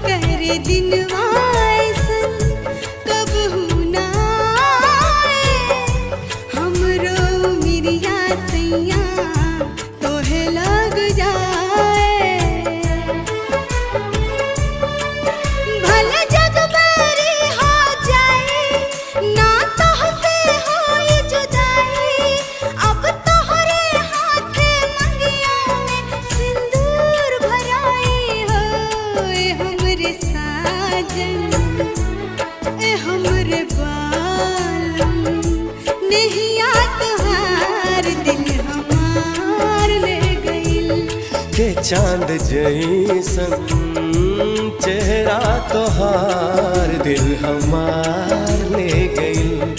करे दिनवा ऐसन कबहू ना आए। हमरो मिरिया सैया तोहे लग जाए। भले जग बैरी हो जाए ना तोहसे होई जुदाई। अब तोहरे हाथ मंगिया में सिंदूर भराई हो। ए हमरे साजन ए हमरे बालम नहिया तोहार दिल हमार ले गइल। के चांद जैसन चेहरा तोहार दिल हमार ले गइल।